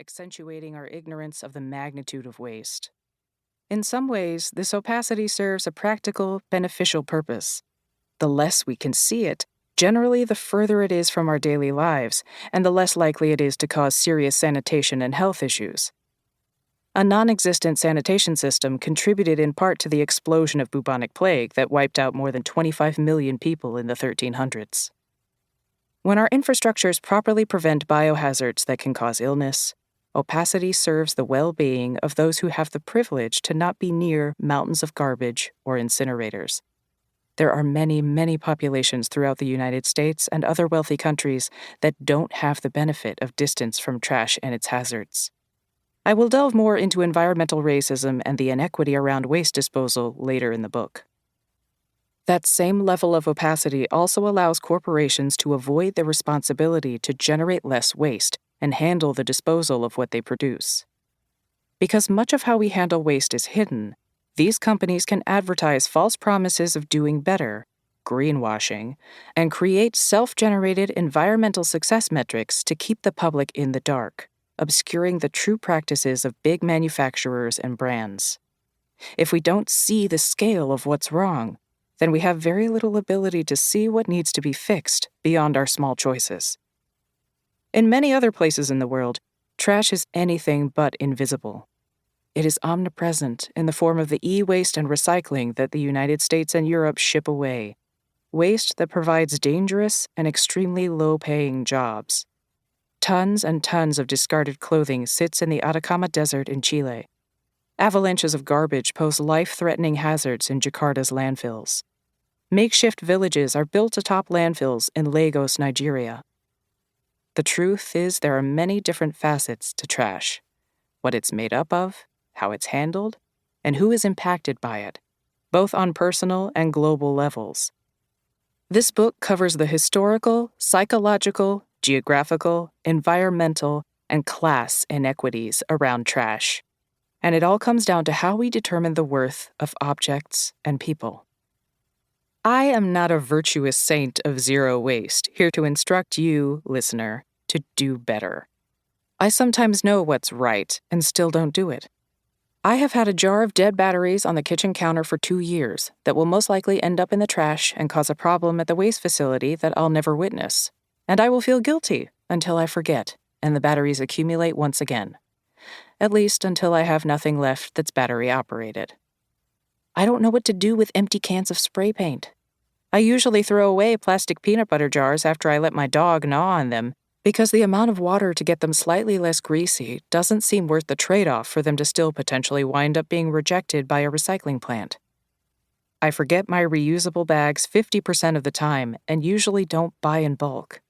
accentuating our ignorance of the magnitude of waste. In some ways, this opacity serves a practical, beneficial purpose. The less we can see it, generally the further it is from our daily lives, and the less likely it is to cause serious sanitation and health issues. A non-existent sanitation system contributed in part to the explosion of bubonic plague that wiped out more than 25 million people in the 1300s. When our infrastructures properly prevent biohazards that can cause illness, opacity serves the well-being of those who have the privilege to not be near mountains of garbage or incinerators. There are many, many populations throughout the United States and other wealthy countries that don't have the benefit of distance from trash and its hazards. I will delve more into environmental racism and the inequity around waste disposal later in the book. That same level of opacity also allows corporations to avoid the responsibility to generate less waste and handle the disposal of what they produce. Because much of how we handle waste is hidden, these companies can advertise false promises of doing better, greenwashing, and create self-generated environmental success metrics to keep the public in the dark, obscuring the true practices of big manufacturers and brands. If we don't see the scale of what's wrong, then we have very little ability to see what needs to be fixed beyond our small choices. In many other places in the world, trash is anything but invisible. It is omnipresent in the form of the e-waste and recycling that the United States and Europe ship away, waste that provides dangerous and extremely low-paying jobs. Tons and tons of discarded clothing sits in the Atacama Desert in Chile. Avalanches of garbage pose life-threatening hazards in Jakarta's landfills. Makeshift villages are built atop landfills in Lagos, Nigeria. The truth is there are many different facets to trash: what it's made up of, how it's handled, and who is impacted by it, both on personal and global levels. This book covers the historical, psychological, geographical, environmental, and class inequities around trash. And it all comes down to how we determine the worth of objects and people. I am not a virtuous saint of zero waste, here to instruct you, listener, to do better. I sometimes know what's right and still don't do it. I have had a jar of dead batteries on the kitchen counter for 2 years that will most likely end up in the trash and cause a problem at the waste facility that I'll never witness. And I will feel guilty until I forget and the batteries accumulate once again. At least until I have nothing left that's battery operated. I don't know what to do with empty cans of spray paint. I usually throw away plastic peanut butter jars after I let my dog gnaw on them, because the amount of water to get them slightly less greasy doesn't seem worth the trade-off for them to still potentially wind up being rejected by a recycling plant. I forget my reusable bags 50% of the time and usually don't buy in bulk.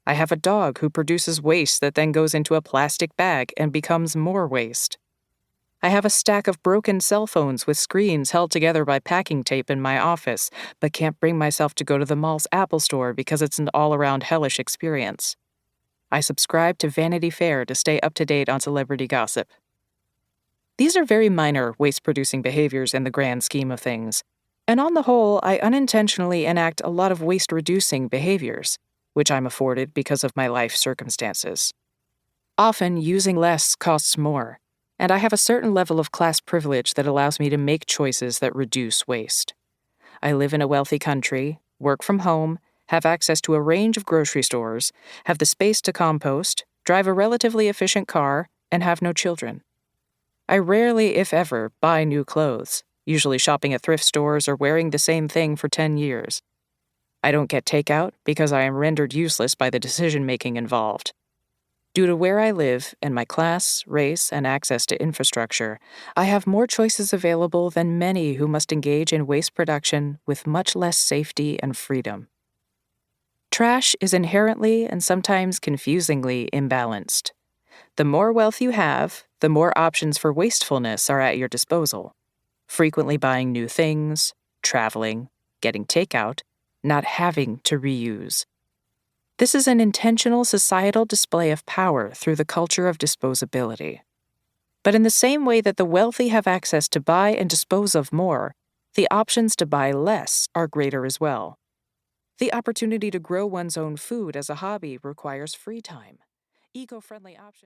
I have a dog who produces waste that then goes into a plastic bag and becomes more waste. I have a stack of broken cell phones with screens held together by packing tape in my office, but can't bring myself to go to the mall's Apple store because it's an all-around hellish experience. I subscribe to Vanity Fair to stay up to date on celebrity gossip. These are very minor waste-producing behaviors in the grand scheme of things, and on the whole, I unintentionally enact a lot of waste-reducing behaviors, which I'm afforded because of my life circumstances. Often, using less costs more, and I have a certain level of class privilege that allows me to make choices that reduce waste. I live in a wealthy country, work from home, have access to a range of grocery stores, have the space to compost, drive a relatively efficient car, and have no children. I rarely, if ever, buy new clothes, usually shopping at thrift stores or wearing the same thing for 10 years. I don't get takeout because I am rendered useless by the decision-making involved. Due to where I live and my class, race, and access to infrastructure, I have more choices available than many who must engage in waste production with much less safety and freedom. Trash is inherently and sometimes confusingly imbalanced. The more wealth you have, the more options for wastefulness are at your disposal. Frequently buying new things, traveling, getting takeout, not having to reuse. This is an intentional societal display of power through the culture of disposability. But in the same way that the wealthy have access to buy and dispose of more, the options to buy less are greater as well. The opportunity to grow one's own food as a hobby requires free time. Eco-friendly options